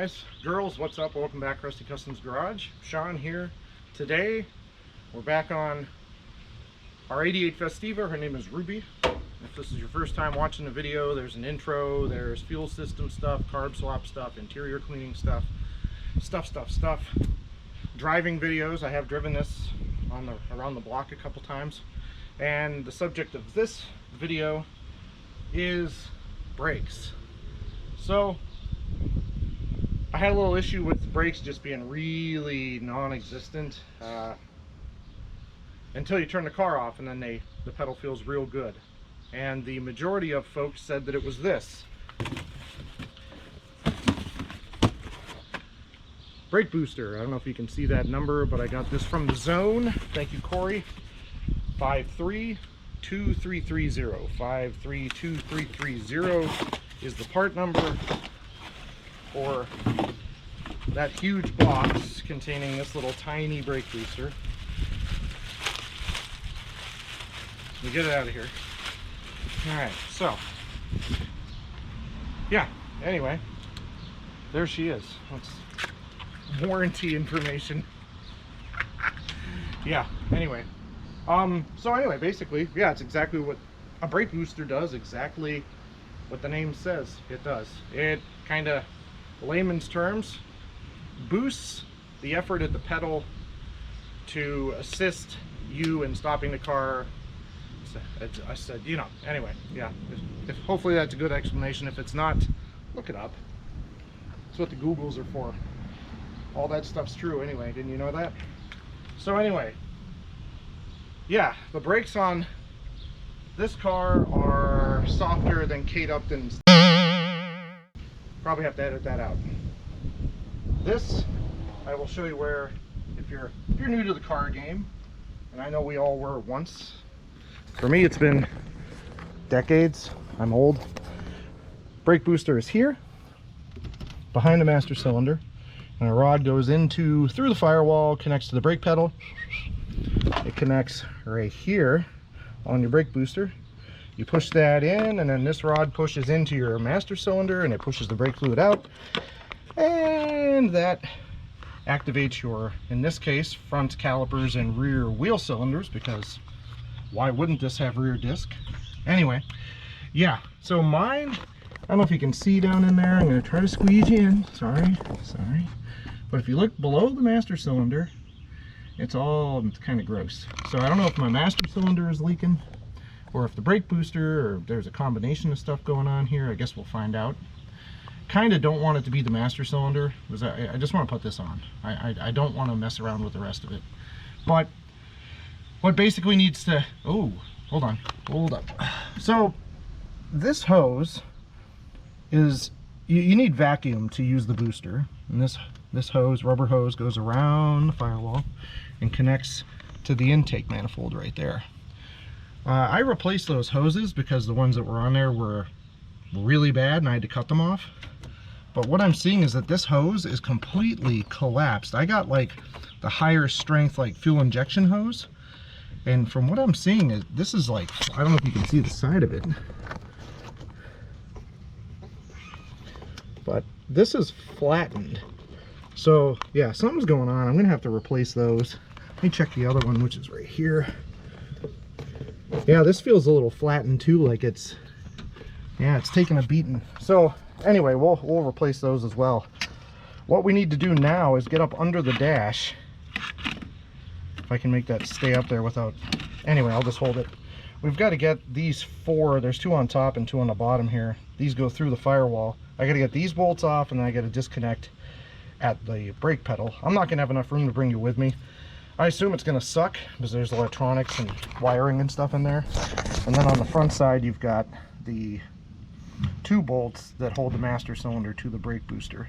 guys, girls, what's up? Welcome back, Rusty Customs Garage. Sean here. Today we're back on our 88 Festiva. Her name is Ruby. If this is your first time watching the video, there's an intro, there's fuel system stuff, carb swap stuff, interior cleaning stuff, driving videos. I have driven this on around the block a couple times, and the subject of this video is brakes. So I had a little issue with the brakes just being really non-existent until you turn the car off, and then the pedal feels real good. And the majority of folks said that it was this brake booster. I don't know if you can see that number, but I got this from the Zone. Thank you, Corey. 532330. 532330 is the part number for that huge box containing this little tiny brake booster. Let me get it out of here. Alright, so yeah, anyway, there she is. That's warranty information. Yeah, anyway. So anyway, basically, yeah, it's exactly what a brake booster does, exactly what the name says it does. It kind of, layman's terms, boosts the effort at the pedal to assist you in stopping the car. I said, you know, anyway, yeah. Hopefully that's a good explanation. If it's not, look it up. That's what the Googles are for. All that stuff's true anyway. Didn't you know that? So anyway, yeah, the brakes on this car are softer than Kate Upton's. Probably have to edit that out. This, I will show you where, if you're new to the car game, and I know we all were once. For me, it's been decades. I'm old. Brake booster is here, behind the master cylinder, and a rod goes through the firewall, connects to the brake pedal. It connects right here on your brake booster. You push that in, and then this rod pushes into your master cylinder, and it pushes the brake fluid out, and that activates your, in this case, front calipers and rear wheel cylinders, because why wouldn't this have rear disc? Anyway, yeah, so mine, I don't know if you can see down in there. I'm going to try to squeeze you in. Sorry. But if you look below the master cylinder, it's kind of gross. So I don't know if my master cylinder is leaking, or if the brake booster, or there's a combination of stuff going on here. I guess we'll find out. Kind of don't want it to be the master cylinder, because I just want to put this on. I don't want to mess around with the rest of it. But what basically needs to, oh, hold up. So this hose is, you need vacuum to use the booster. And this hose, rubber hose, goes around the firewall and connects to the intake manifold right there. I replaced those hoses because the ones that were on there were really bad and I had to cut them off. But what I'm seeing is that this hose is completely collapsed. I got like the higher strength, like fuel injection hose. And from what I'm seeing, this is like, I don't know if you can see the side of it, but this is flattened. So yeah, something's going on. I'm gonna have to replace those. Let me check the other one, which is right here. Yeah, this feels a little flattened too, like it's taking a beating. So anyway, we'll replace those as well. What we need to do now is get up under the dash. If I can make that stay up there without, anyway, I'll just hold it. We've got to get these four, there's two on top and two on the bottom here. These go through the firewall. I got to get these bolts off, and then I got to disconnect at the brake pedal. I'm not going to have enough room to bring you with me. I assume it's going to suck because there's electronics and wiring and stuff in there. And then on the front side, you've got the two bolts that hold the master cylinder to the brake booster.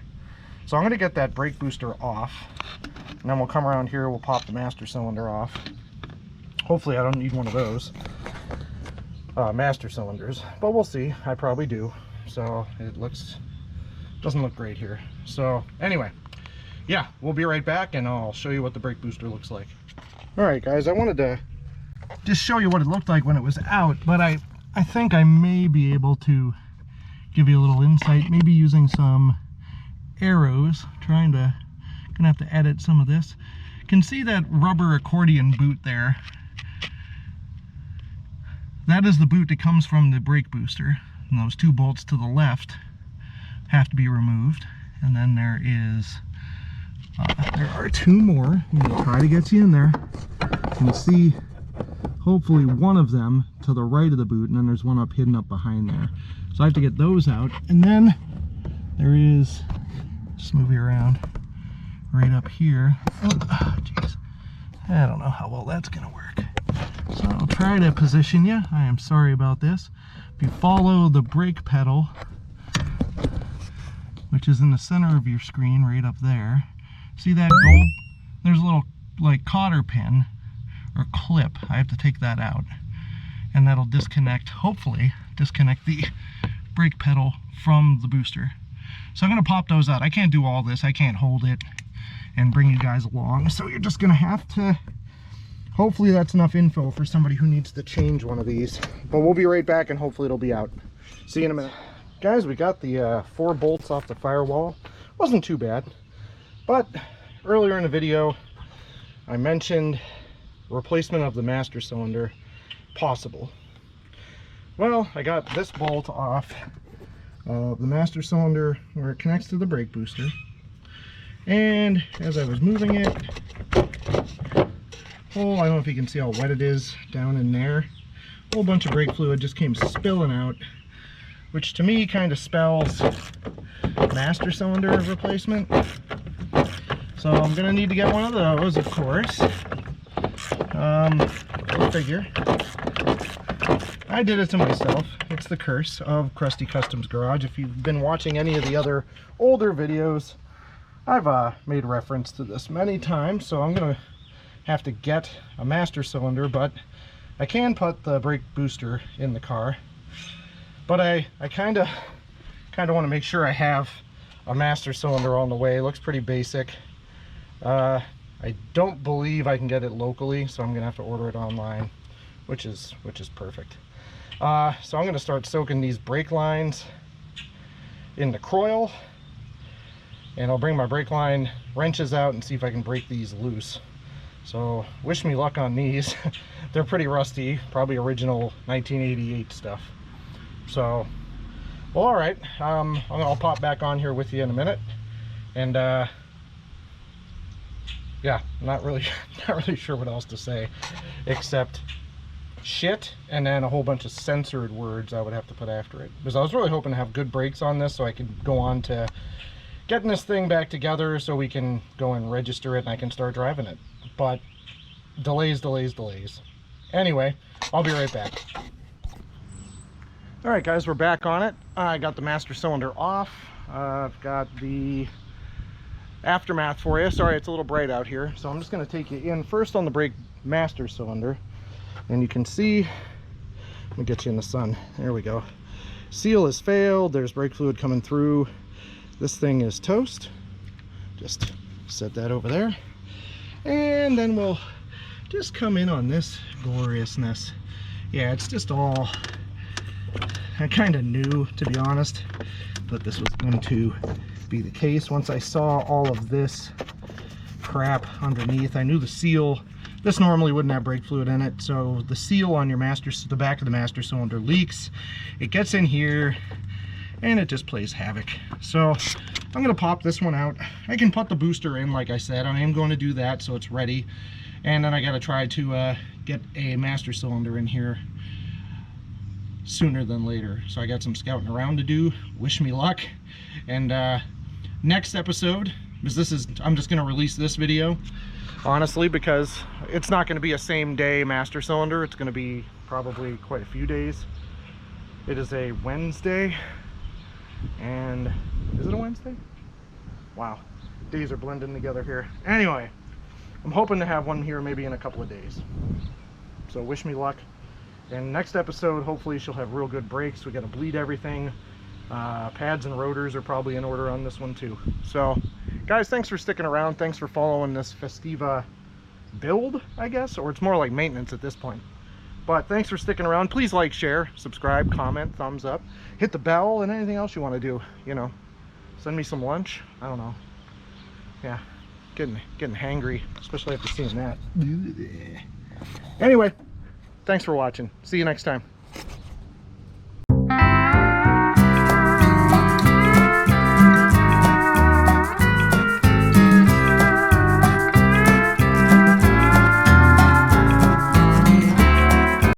So I'm going to get that brake booster off, and then we'll come around here, we'll pop the master cylinder off. Hopefully I don't need one of those master cylinders, but we'll see. I probably do. So it doesn't look great here. So anyway, yeah, we'll be right back, and I'll show you what the brake booster looks like. Alright guys, I wanted to just show you what it looked like when it was out, but I think I may be able to give you a little insight, maybe using some arrows, gonna have to edit some of this. You can see that rubber accordion boot there. That is the boot that comes from the brake booster. And those 2 bolts to the left have to be removed. And then there are 2 more. I'm gonna try to get you in there. You can see hopefully one of them to the right of the boot, and then there's one hidden up behind there. So I have to get those out. And then there is, just move you around, right up here. Oh, jeez. I don't know how well that's gonna work. So I'll try to position you. I am sorry about this. If you follow the brake pedal, which is in the center of your screen right up there, see that gold? There's a little like cotter pin or clip. I have to take that out, and that'll disconnect, hopefully disconnect the brake pedal from the booster. So I'm going to pop those out. I can't do all this. I can't hold it and bring you guys along, so you're just going to have to, hopefully that's enough info for somebody who needs to change one of these. But we'll be right back, and hopefully it'll be out. See you in a minute. Guys, we got the 4 bolts off the firewall. Wasn't too bad, but earlier in the video I mentioned replacement of the master cylinder possible. Well, I got this bolt off the master cylinder where it connects to the brake booster, and as I was moving it, oh, I don't know if you can see how wet it is down in there. A whole bunch of brake fluid just came spilling out, which to me kind of spells master cylinder replacement. So I'm gonna need to get one of those, of course. Go figure. I did it to myself. It's the curse of Krusty Customs Garage. If you've been watching any of the other older videos, I've made reference to this many times, so I'm gonna have to get a master cylinder, but I can put the brake booster in the car. But I kind of want to make sure I have a master cylinder on the way. It looks pretty basic. I don't believe I can get it locally, so I'm gonna have to order it online, which is perfect. So I'm gonna start soaking these brake lines in the Croil, and I'll bring my brake line wrenches out and see if I can break these loose. So wish me luck on these. They're pretty rusty, probably original 1988 stuff. So, well, all right. I'll pop back on here with you in a minute, and yeah, not really sure what else to say, except shit, and then a whole bunch of censored words I would have to put after it, because I was really hoping to have good brakes on this so I could go on to getting this thing back together so we can go and register it and I can start driving it. But delays. Anyway, I'll be right back. All right, guys, we're back on it. I got the master cylinder off. I've got the aftermath for you. Sorry, it's a little bright out here, so I'm just going to take you in first on the brake master cylinder, and you can see, let me get you in the sun, there we go. Seal has failed, there's brake fluid coming through. This thing is toast. Just set that over there, and then we'll just come in on this gloriousness. Yeah, it's just all, I kind of knew, to be honest, that this was going to be the case. Once I saw all of this crap underneath, I knew the seal, this normally wouldn't have brake fluid in it, so the seal on your the back of the master cylinder leaks. It gets in here and it just plays havoc. So I'm going to pop this one out. I can put the booster in, like I said. I am going to do that so it's ready, and then I got to try to get a master cylinder in here sooner than later. So I got some scouting around to do. Wish me luck. And next episode, because I'm just going to release this video, honestly, because it's not going to be a same day master cylinder. It's going to be probably quite a few days. It is a Wednesday, and is it a Wednesday? Wow, days are blending together here. Anyway, I'm hoping to have one here maybe in a couple of days. So wish me luck. And next episode, hopefully she'll have real good brakes. We got to bleed everything. Pads and rotors are probably in order on this one too. So guys, thanks for sticking around. Thanks for following this Festiva build, I guess, or it's more like maintenance at this point. But thanks for sticking around. Please like, share, subscribe, comment, thumbs up, hit the bell, and anything else you want to do, you know. Send me some lunch. I don't know. Yeah, getting hangry, especially after seeing that. Anyway, thanks for watching. See you next time.